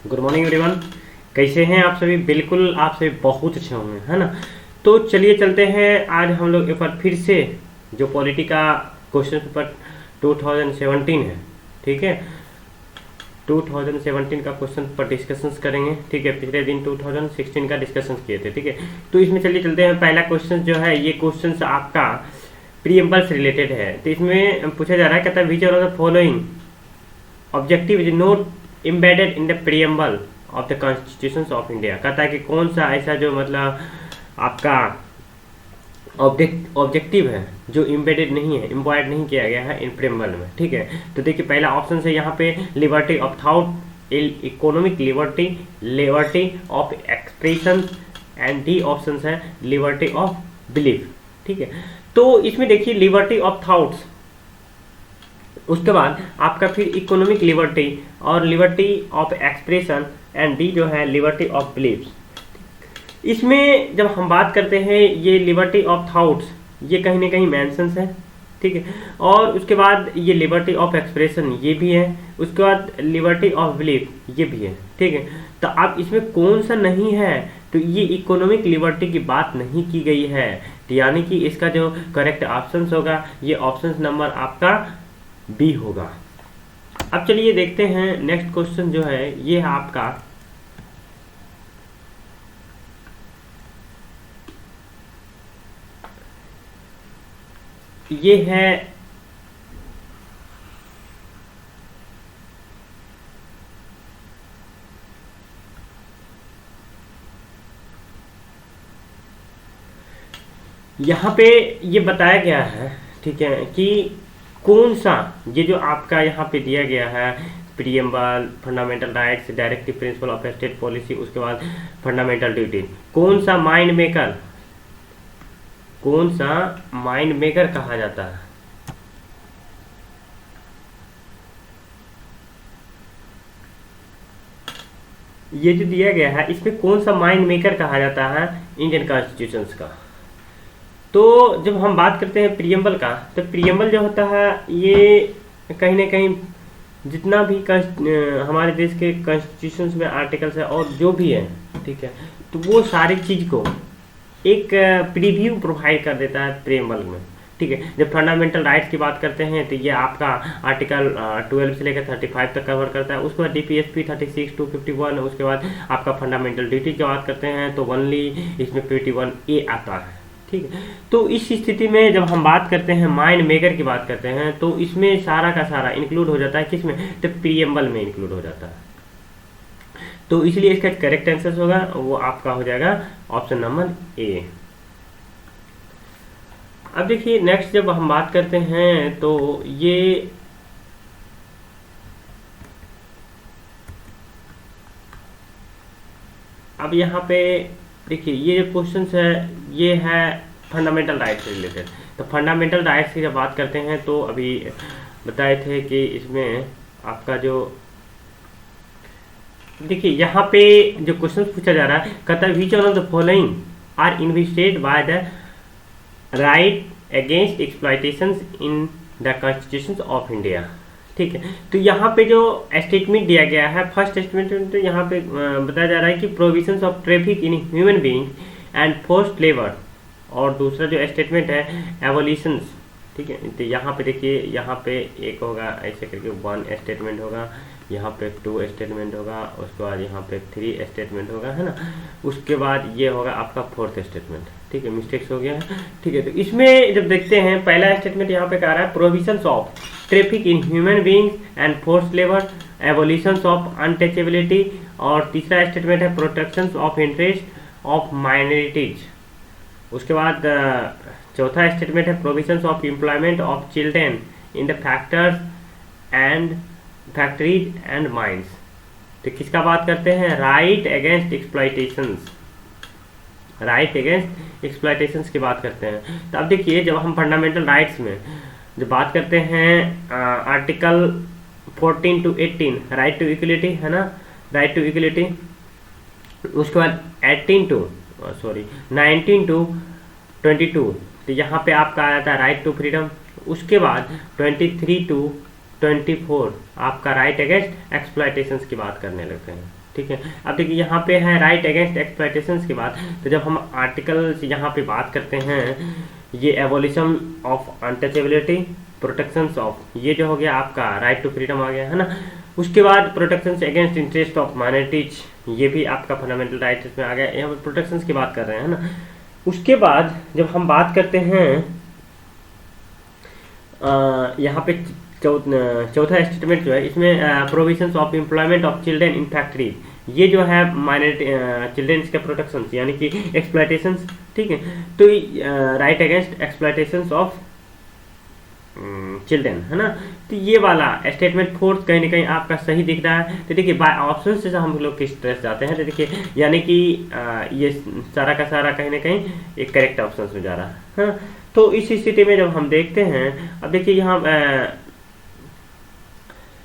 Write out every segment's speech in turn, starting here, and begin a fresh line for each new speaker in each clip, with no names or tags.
Good morning everyone. कैसे हैं आप सभी? बिल्कुल आप सभी बहुत अच्छे होंगे, है ना। तो चलिए चलते हैं, आज हम लोग एक बार फिर से जो पॉलिटी का क्वेश्चन पेपर 2017 है, ठीक है, 2017 का क्वेश्चन पर डिस्कशंस करेंगे। ठीक है, पिछले दिन 2016 का डिस्कशन किए थे। ठीक है, तो इसमें चलिए चलते हैं। पहला क्वेश्चन जो है, ये क्वेश्चन आपका प्रीएम्बल से रिलेटेड है। तो इसमें पूछा जा रहा है, कहता है which are the following objective is not embedded in the preamble of the constitution of India. कहता है कि कौन सा ऐसा जो मतलब आपका ऑब्जेक्टिव है जो एम्बेडेड नहीं है, एम्बॉयड नहीं किया गया है इन प्रीएम्बल में। ठीक है, तो देखिए पहला ऑप्शन है यहाँ पे liberty of thought, economic liberty, liberty of expression, and D option है लिबर्टी ऑफ बिलीफ। ठीक है, तो इसमें देखिए लिबर्टी ऑफ थॉट्स, उसके बाद आपका फिर इकोनॉमिक लिबर्टी और liberty of expression, and D जो है लिबर्टी ऑफ बिलीफ। इसमें जब हम बात करते हैं ये लिबर्टी ऑफ थॉट्स, ये कहीं ना कहीं मेंशंस है। ठीक है, और उसके बाद ये लिबर्टी ऑफ एक्सप्रेशन ये भी है, उसके बाद लिबर्टी ऑफ बिलीफ ये भी है। ठीक है, तो अब इसमें कौन सा नहीं है, तो ये इकोनॉमिक लिबर्टी की बात नहीं की गई है, तो यानी कि इसका जो करेक्ट ऑप्शन होगा ये ऑप्शन नंबर आपका बी होगा। अब चलिए देखते हैं नेक्स्ट क्वेश्चन जो है, ये है आपका ये है यहाँ पे ये बताया गया है, ठीक है, कि कौन सा ये जो आपका यहाँ पे दिया गया है preamble, fundamental rights, directive principle of state policy, उसके बाद फंडामेंटल ड्यूटी, कौन सा माइंड मेकर, कौन सा माइंड मेकर कहा जाता है। ये जो दिया गया है इसमें कौन सा माइंड मेकर कहा जाता है इंडियन कॉन्स्टिट्यूशंस का। तो जब हम बात करते हैं प्रीएम्बल का, तो प्रीएम्बल जो होता है ये कहीं ना कहीं जितना भी हमारे देश के कॉन्स्टिट्यूशन में आर्टिकल्स है और जो भी है, ठीक है, तो वो सारी चीज को एक प्रीव्यू प्रोवाइड कर देता है प्रीएम्बल में। ठीक है, जब फंडामेंटल राइट्स की बात करते हैं तो ये आपका आर्टिकल 12 से लेकर 35 तक कवर करता है। उसके बाद डीपीएसपी 36 to 51, उसके बाद आपका फंडामेंटल ड्यूटी की बात करते हैं तो ओनली इसमें 51A आता है। ठीक है, तो इस स्थिति में जब हम बात करते हैं माइंड मेकर की बात करते हैं तो इसमें सारा का सारा इंक्लूड हो जाता है किसमें, तो प्रीएम्बल में इंक्लूड हो जाता है। तो इसलिए इसका करेक्ट आंसर होगा वो आपका हो जाएगा ऑप्शन नंबर ए। अब देखिए नेक्स्ट जब हम बात करते हैं तो ये अब यहाँ पे देखिए ये जो क्वेश्चन है ये है फंडामेंटल राइट्स से रिलेटेड। तो फंडामेंटल राइट्स की जब बात करते हैं तो अभी बताए थे कि इसमें आपका जो देखिए यहाँ पे जो क्वेश्चन पूछा जा रहा है, कहता है which one of the following are invested by the right against exploitation in the constitution of India. ठीक है, तो यहाँ पे जो स्टेटमेंट दिया गया है, फर्स्ट स्टेटमेंट तो यहाँ पे बताया जा रहा है कि provisions of traffic in human being and forced labour, और दूसरा जो स्टेटमेंट है एवोल्यूशंस। ठीक है, तो यहाँ पे देखिए यहाँ पे एक होगा ऐसे करके 1 स्टेटमेंट होगा, यहाँ पे 2 स्टेटमेंट होगा, उसके बाद यहाँ पे 3 स्टेटमेंट होगा, है ना। उसके बाद ये होगा आपका 4th स्टेटमेंट। ठीक है, मिस्टेक्स हो गया है। ठीक है, तो इसमें जब देखते हैं पहला स्टेटमेंट यहाँ पे कह रहा है provisions of traffic in human beings and forced labour, evolutions of untouchability, और तीसरा स्टेटमेंट है protections of interest of minorities. उसके बाद चौथा स्टेटमेंट है provisions of employment of children in the factors and factories and mines. तो किसका बात करते हैं, राइट अगेंस्ट एक्सप्लॉयटेशंस, राइट अगेंस्ट एक्सप्लॉयटेशंस की बात करते हैं। तो अब देखिए जब हम फंडामेंटल राइट्स में जब बात करते हैं article 14 to 18 right to equality, है ना, राइट टू इक्वलिटी, उसके बाद 19 to 22, तो यहाँ पे आपका आया था राइट टू फ्रीडम। उसके बाद 23 to 24 आपका राइट अगेंस्ट एक्सप्लॉयटेशंस की बात करने लगते हैं। ठीक है। अब देखिए यहाँ पे है राइट अगेंस्ट एक्सप्लॉयटेशंस के बाद, तो जब हम आर्टिकल यहाँ पे बात करते हैं, ये evolution of untouchability, protections of, ये जो हो गया आपका राइट टू फ्रीडम आ गया है ना। उसके बाद protections against interest of minorities, ये भी आपका फंडामेंटल राइट्स में आ गया। यहाँ पे प्रोटेक्शंस की बात कर रहे हैं ना। उसके बाद जब हम बात करते हैं यहाँ पे चौथा स्टेटमेंट जो है, इसमें provisions of employment of children in factories, ये जो है माइनॉरिटी चिल्ड्रेन्स के प्रोटेक्शन यानी कि एक्सप्लॉयटेशन, ठीक है। तो right against exploitation of children है ना। तो ये वाला स्टेटमेंट फोर्थ कहीं ना कहीं आपका सही दिख रहा है। तो देखिए बाय ऑप्शन से हम लोग किस तरह से जाते हैं, तो देखिए यानी कि ये सारा का सारा कहीं ना कहीं एक करेक्ट ऑप्शन में जा रहा है। हाँ, तो इस स्थिति में जब हम देखते हैं, अब देखिए यहाँ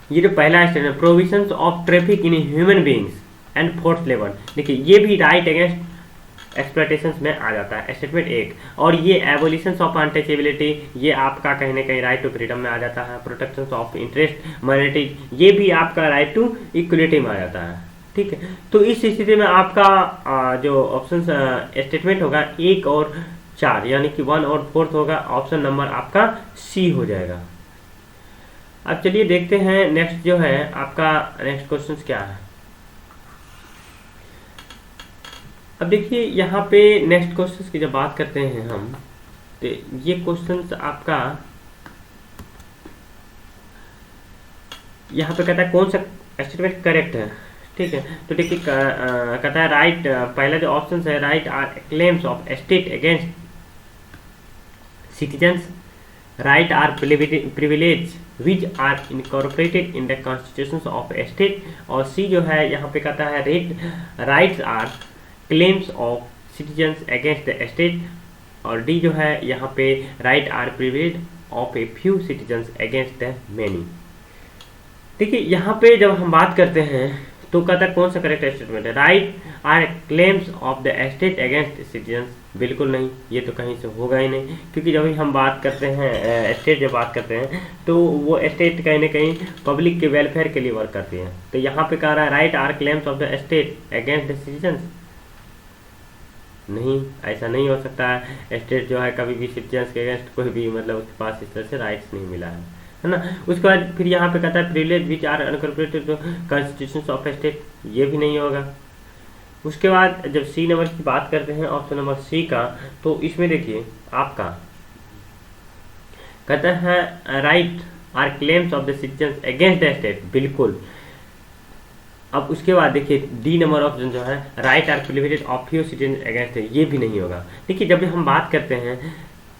ये जो पहला statement, provisions of traffic in human beings and fourth level, देखिए ये भी राइट अगेंस्ट एक्सप्लॉयटेशन में आ जाता है स्टेटमेंट 1। और ये एबोलिशन ऑफ अनटचेबिलिटी, ये आपका कहीं ना कहीं राइट टू फ्रीडम में आ जाता है। प्रोटेक्शन ऑफ इंटरेस्ट माइनॉरिटीज, ये भी आपका राइट टू इक्वलिटी में आ जाता है, ठीक है। तो इस स्थिति में आपका जो ऑप्शन स्टेटमेंट होगा 1 और 4 यानी कि 1 और 4 होगा, ऑप्शन नंबर आपका सी हो जाएगा। अब चलिए देखते हैं नेक्स्ट जो है आपका नेक्स्ट क्वेश्चन क्या है। अब देखिए यहाँ पे नेक्स्ट क्वेश्चन की जब बात करते हैं हम, तो ये क्वेश्चन आपका यहाँ पे कहता है कौन सा स्टेटमेंट करेक्ट है, ठीक है। तो देखिए कहता है राइट, पहला जो ऑप्शन है right are claims of state against citizens, right are privilege which are incorporated in the constitution of state, और सी जो है यहाँ पे कहता है rights are claims of citizens against the state, और डी जो है यहाँ पे right are privilege of a few citizens against the many. देखिए यहाँ पे जब हम बात करते हैं तो कहता है कौन सा करेक्ट स्टेटमेंट है, right are claims of the state against citizens, बिल्कुल नहीं, ये तो कहीं से होगा ही नहीं, क्योंकि जब हम बात करते हैं स्टेट जब बात करते हैं तो वो स्टेट कहीं ना कहीं पब्लिक के वेलफेयर के लिए वर्क करती है। तो यहाँ पे कह रहा है right are claims of the state against the citizens, नहीं, ऐसा नहीं हो सकता है। स्टेट जो है कभी भी सिटीजन्स के अगेंस्ट कोई भी मतलब उसके पास इस तरह से राइट्स नहीं मिला है ना। उसके बाद फिर यहाँ पे कहता है privilege which are incorporated constitution of state, ये भी नहीं होगा। उसके बाद जब सी नंबर की बात करते हैं ऑप्शन नंबर सी का, तो इसमें देखिए आपका कहता है right are claims of the citizens against the state, बिल्कुल। अब उसके बाद देखिए डी नंबर ऑप्शन जो है right are privilege of few citizen against, ये भी नहीं होगा। देखिए जब हम बात करते हैं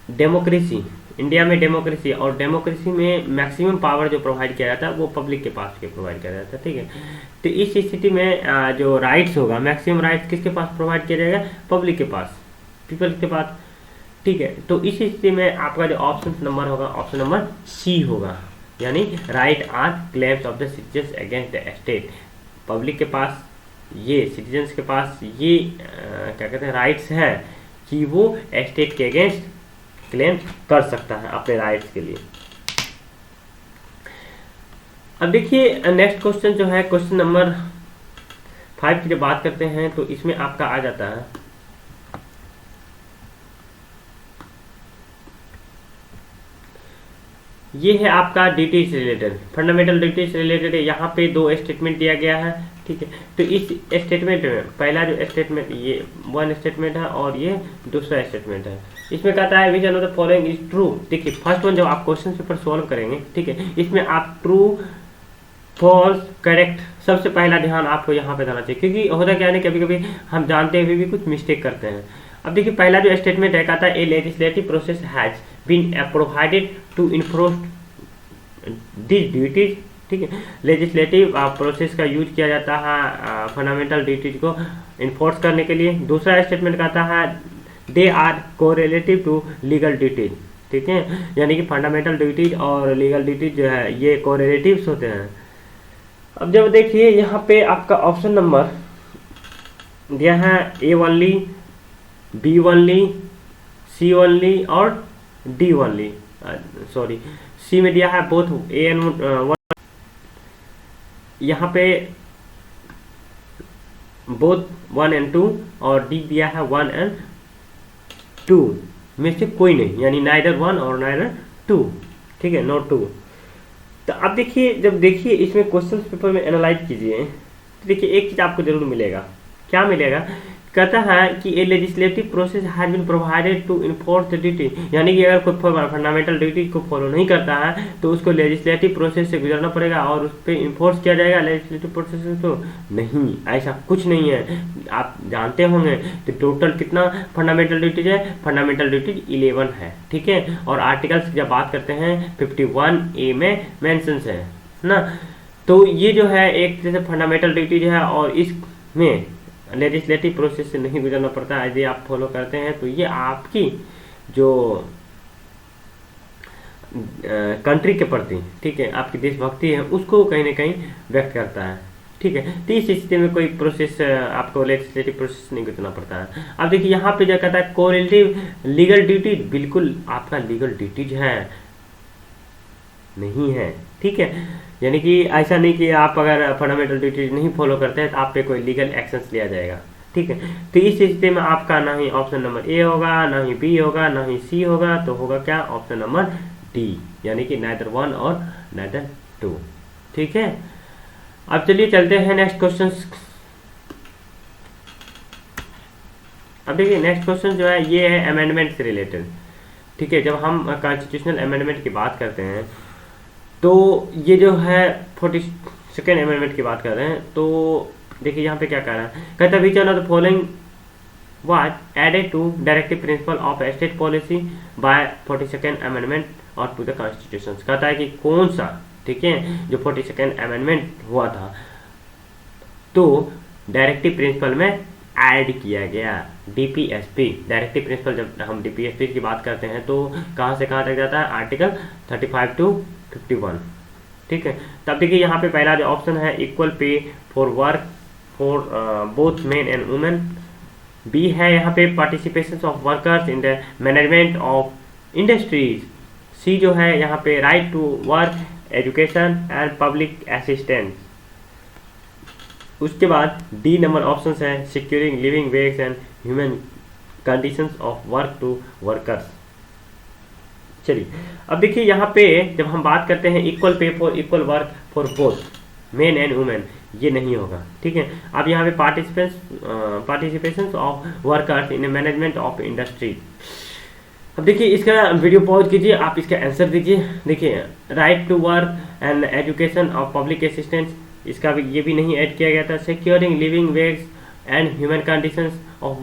डेमोक्रेसी, इंडिया में डेमोक्रेसी, और डेमोक्रेसी में मैक्सिमम पावर जो प्रोवाइड किया जाता है वो पब्लिक के पास के प्रोवाइड किया जाता है, ठीक है। तो इस स्थिति में जो राइट्स होगा, मैक्सिमम राइट्स किसके पास प्रोवाइड किया जाएगा, पब्लिक के पास, पीपल के पास, ठीक है। तो इस स्थिति में आपका जो ऑप्शन नंबर होगा ऑप्शन नंबर सी होगा, यानी right are claims of the citizens against the state, public के पास, ये सिटीजन्स के पास ये क्या कहते हैं राइट्स है कि वो स्टेट के अगेंस्ट क्लेम कर सकता है अपने राइट्स के लिए। अब देखिए नेक्स्ट क्वेश्चन जो है क्वेश्चन नंबर 5 की जब बात करते हैं तो इसमें आपका आ जाता है ये है आपका ड्यूटी से रिलेटेड, फंडामेंटल ड्यूटी से रिलेटेड है। यहाँ पे 2 स्टेटमेंट दिया गया है, ठीक है। तो इस स्टेटमेंट में पहला जो स्टेटमेंट ये 1 स्टेटमेंट है और ये दूसरा स्टेटमेंट है। इसमें कहता है which one of the following is true. देखिए फर्स्ट वन जब आप क्वेश्चन पेपर सॉल्व करेंगे, ठीक है, इसमें आप ट्रू फॉल्स करेक्ट सबसे पहला ध्यान आपको यहाँ पे देना चाहिए, क्योंकि होता क्या है कभी कभी हम जानते हुए भी कुछ मिस्टेक करते हैं। अब देखिए पहला जो स्टेटमेंट है कहता है a legislative process has been provided to enforce this duties, ठीक है। लेजिस्लेटिव प्रोसेस का यूज किया जाता है फंडामेंटल ड्यूटीज को इन्फोर्स करने के लिए। दूसरा स्टेटमेंट कहता है they are correlative to legal duties, ठीक है, यानी कि फंडामेंटल ड्यूटीज और लीगल ड्यूटीज जो है ये कोरिलेटिव्स होते हैं। अब जब देखिए यहाँ पे आपका ऑप्शन नंबर दिया है A only, B only, C only और डी ओनली, सॉरी सी में दिया है बोथ ए एंड वन। यहाँ पे बोथ 1 and 2 और डी दिया है 1 and 2 में से कोई नहीं, यानी नाइदर 1 और नाइदर 2, ठीक है, नॉट 2। तो अब देखिए, जब देखिए इसमें क्वेश्चन पेपर में एनालाइज कीजिए तो देखिए एक चीज़ आपको जरूर मिलेगा। क्या मिलेगा? कहता है कि a legislative process has been provided to enforce the duty, यानी कि अगर कोई फंडामेंटल ड्यूटी को फॉलो नहीं करता है तो उसको लेजिस्लेटिव प्रोसेस से गुजरना पड़ेगा और उस पर इन्फोर्स किया जाएगा लेजिस्लेटिव प्रोसेस से। तो नहीं, ऐसा कुछ नहीं है। आप जानते होंगे तो टोटल कितना फंडामेंटल ड्यूटीज है? फंडामेंटल ड्यूटीज 11 है, ठीक है। और आर्टिकल्स जब बात करते हैं 51A में मेंशंस है ना। तो ये जो है एक जैसे फंडामेंटल ड्यूटीज है और इसमें लेजिस्लेटिव प्रोसेस से नहीं गुजरना पड़ता है। यदि आप फॉलो करते हैं तो ये आपकी जो कंट्री के प्रति, ठीक है, आपकी देशभक्ति है उसको कहीं ना कहीं व्यक्त करता है, ठीक है। तो इस स्थिति में कोई प्रोसेस आपको लेजिस्लेटिव प्रोसेस नहीं गुजरना पड़ता है। अब देखिए यहाँ पे जो कहता है कोरिलेटिव लीगल ड्यूटी, बिल्कुल आपका लीगल ड्यूटीज है नहीं है, ठीक है। यानी कि ऐसा नहीं कि आप अगर फंडामेंटल ड्यूटीज नहीं फॉलो करते हैं तो आप पे कोई लीगल एक्शंस लिया जाएगा, ठीक है। तो इस स्थिति में आपका ना ही ऑप्शन नंबर ए होगा, ना ही बी होगा, ना ही सी होगा, तो होगा क्या? ऑप्शन नंबर डी, यानी कि नाइदर 1 और नाइदर 2, ठीक है। अब चलिए चलते हैं नेक्स्ट क्वेश्चन। अब देखिए नेक्स्ट क्वेश्चन जो है ये है अमेंडमेंट से रिलेटेड, ठीक है। जब हम कॉन्स्टिट्यूशनल अमेंडमेंट की बात करते हैं तो ये जो है 42nd अमेंडमेंट की बात कर रहे हैं। तो देखिए यहाँ पे क्या कह रहा है, कहता है which one of the following was added to directive principle of state policy by 42nd amendment और टू द कॉन्स्टिट्यूशन। कहता है कि कौन सा, ठीक है, जो 42nd अमेंडमेंट हुआ था तो डायरेक्टिव प्रिंसिपल में ऐड किया गया डीपीएसपी। डायरेक्टिव प्रिंसिपल, जब हम डीपीएसपी की बात करते हैं तो कहाँ से कहाँ तक जाता है? आर्टिकल 35 to 51, ठीक है। तब देखिए यहाँ पे पहला जो ऑप्शन है equal pay for work for both men and women. B है यहाँ पे participation of workers in the management of industries. C जो है यहाँ पे right to work, education and public assistance. उसके बाद डी नंबर ऑप्शन है securing living wage and human conditions of work to workers. चलिए अब देखिए यहाँ पे जब हम बात करते हैं equal pay for equal work for both men and women, ये नहीं होगा, ठीक है। अब यहाँ पे participation of workers in management of industry. अब देखिए इसका वीडियो पॉज कीजिए, आप इसका आंसर दीजिए। देखिए right to work and education of public assistance, इसका भी ये भी नहीं ऐड किया गया था। Securing living wage and human conditions of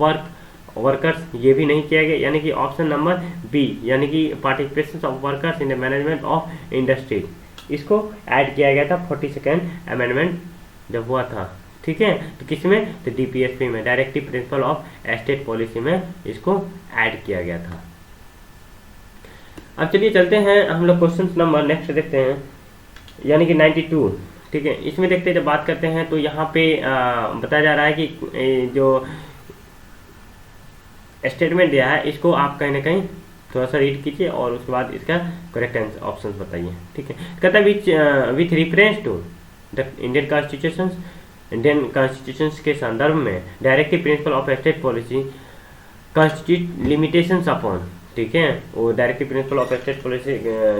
workers, ये भी नहीं किया गया, यानी कि ऑप्शन नंबर बी, यानी कि participation of workers in the management of industry, इसको ऐड किया गया था 42nd अमेंडमेंट जब हुआ था, ठीक है। तो किस में? तो डीपीएसपी में, directive principle of state policy में इसको ऐड किया गया था। अब चलिए चलते हैं हम लोग क्वेश्चन नंबर नेक्स्ट देखते हैं, यानी कि 92, ठीक है। इसमें देखते हैं जब बात करते हैं तो यहाँ पे बताया जा रहा है कि जो स्टेटमेंट दिया है इसको आप कहीं ना कहीं थोड़ा सा रीड कीजिए और उसके बाद इसका करेक्ट ऑप्शन बताइए, ठीक है। कहता है with reference to the Indian constitution, Indian constitution के संदर्भ में directive principle of state policy constitute limitations upon, ठीक है। वो directive principle of state policy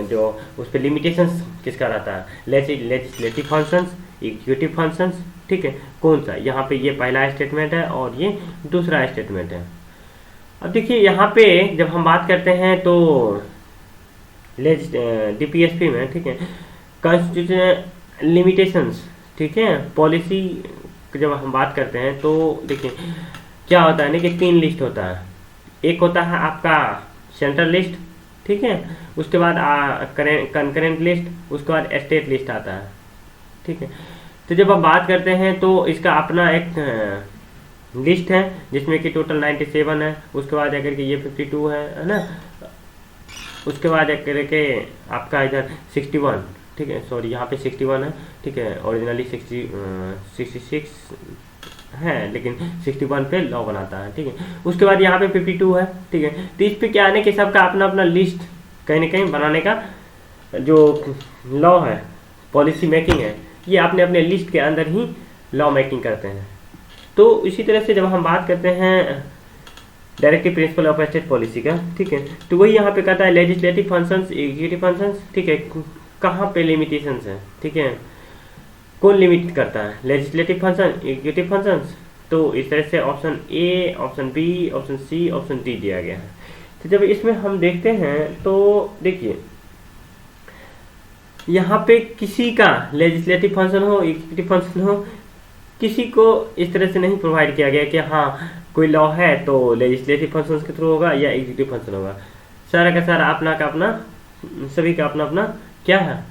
जो उस पर लिमिटेशंस किसका रहता है? लेजिस्लेटिव फंक्शंस, एग्जीक्यूटिव फंक्शंस, ठीक है। कौन सा? यहाँ पे ये पहला स्टेटमेंट है और ये दूसरा स्टेटमेंट है। अब देखिए यहाँ पे जब हम बात करते हैं तो डीपीएसपी में, ठीक है, कॉन्स्टिट्यूशन लिमिटेशंस, ठीक है, पॉलिसी जब हम बात करते हैं तो देखिए क्या होता है ना कि 3 लिस्ट होता है। एक होता है आपका सेंट्रल लिस्ट, ठीक है, उसके बाद कंकरेंट लिस्ट, उसके बाद स्टेट लिस्ट आता है, ठीक है। तो जब हम बात करते हैं तो इसका अपना एक लिस्ट है जिसमें कि टोटल 97 है। उसके बाद अगर कि ये 52 है ना, उसके बाद अगर के आपका इधर 61, ठीक है, सॉरी यहाँ पे 61 है, ठीक है, ओरिजिनली 66 है लेकिन 61 पे लॉ बनाता है, ठीक है। उसके बाद यहाँ पे 52 है, ठीक है। तो इस पे क्या है कि सबका अपना अपना लिस्ट कहीं ना कहीं बनाने का जो लॉ है, पॉलिसी मेकिंग है, ये अपने अपने लिस्ट के अंदर ही लॉ मेकिंग करते हैं, तो इसी तरह से जब हम बात करते हैं directive principle of state policy का, ठीक है, तो वही यहाँ पे कहता है लेजिस्लेटिव फंक्शंस, एग्जीक्यूटिव फंक्शंस, ठीक है, कहाँ पे लिमिटेशंस है, ठीक है, कौन लिमिट करता है, लेजिस्लेटिव फंक्शन, एग्जीक्यूटिव फंक्शंस। तो इस तरह से option A, option B, option C, option D दिया गया है। तो जब इसमें हम देखते हैं तो देखिए यहाँ पे किसी का लेजिस्लेटिव फंक्शन हो, एग्जीक्यूटिव फंक्शन हो, किसी को इस तरह से नहीं प्रोवाइड किया गया कि हाँ कोई लॉ है तो लेजिस्लेटिव फंक्शंस के थ्रू होगा या एग्जीक्यूटिव फंक्शन होगा। सारा का सारा अपना का अपना, सभी का अपना अपना क्या है,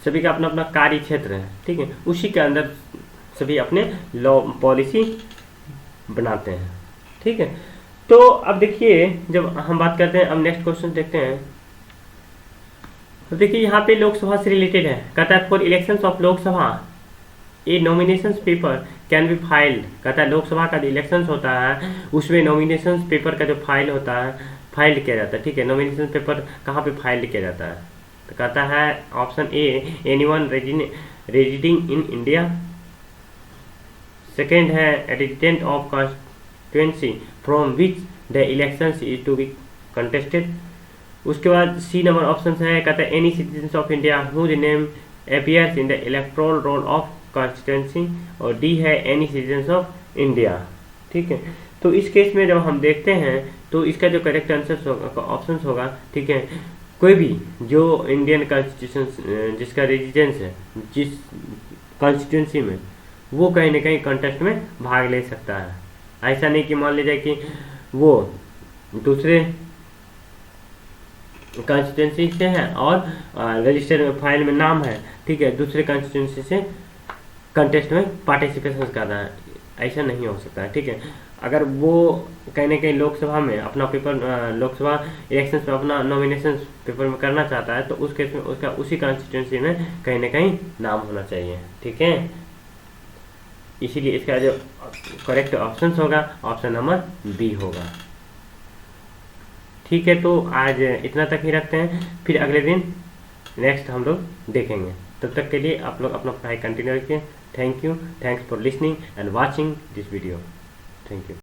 सभी का अपना अपना कार्य क्षेत्र है, ठीक है, उसी के अंदर सभी अपने लॉ पॉलिसी बनाते हैं, ठीक है। तो अब देखिए जब हम बात करते हैं, अब नेक्स्ट क्वेश्चन देखते हैं। तो देखिए यहाँ पे लोकसभा से रिलेटेड है, कहता है for elections of Lok Sabha A nomination paper can be filed. कहता है लोकसभा का जो इलेक्शंस होता है उसमें नॉमिनेशन पेपर का जो फाइल होता है, फाइल किया जाता है, ठीक है। नॉमिनेशन पेपर कहाँ पे फाइल किया जाता है, तो कहता है option A anyone residing in India, second है resident of constituency from which the elections is to be contested. उसके बाद सी नंबर ऑप्शन है, कहता है any citizen of India whose name appears in the electoral roll of constituency, और D है any citizen of India, ठीक है। तो इस केस में जब हम देखते हैं तो इसका जो करेक्ट आंसर होगा, ऑप्शन होगा, ठीक है, कोई भी जो इंडियन कॉन्स्टिट्यूशन जिसका रेजिडेंस है जिस कॉन्स्टिट्यूंसी में, वो कहीं ना कहीं कंटेस्ट में भाग ले सकता है। ऐसा नहीं कि मान लीजिए कि वो दूसरे कॉन्स्टिट्यूंसी से है और रजिस्टर फाइल में नाम है, ठीक है, दूसरे कॉन्स्टिट्यूंसी से कंटेस्ट में पार्टिसिपेशन कर रहा है, ऐसा नहीं हो सकता है, ठीक है। अगर वो कहीं ना कहीं लोकसभा में अपना पेपर, लोकसभा इलेक्शंस में अपना नॉमिनेशन पेपर में करना चाहता है तो उस केस में उसका उसी कॉन्स्टिट्यूंसी में कहीं ना कहीं नाम होना चाहिए, ठीक है। इसीलिए इसका जो करेक्ट ऑप्शन होगा ऑप्शन नंबर बी होगा, ठीक है। तो आज इतना तक ही रखते हैं, फिर अगले दिन नेक्स्ट हम लोग देखेंगे। तब तक के लिए आप लोग अपना पढ़ाई कंटिन्यू रखिए। Thank you, thanks for listening and watching this video, thank you.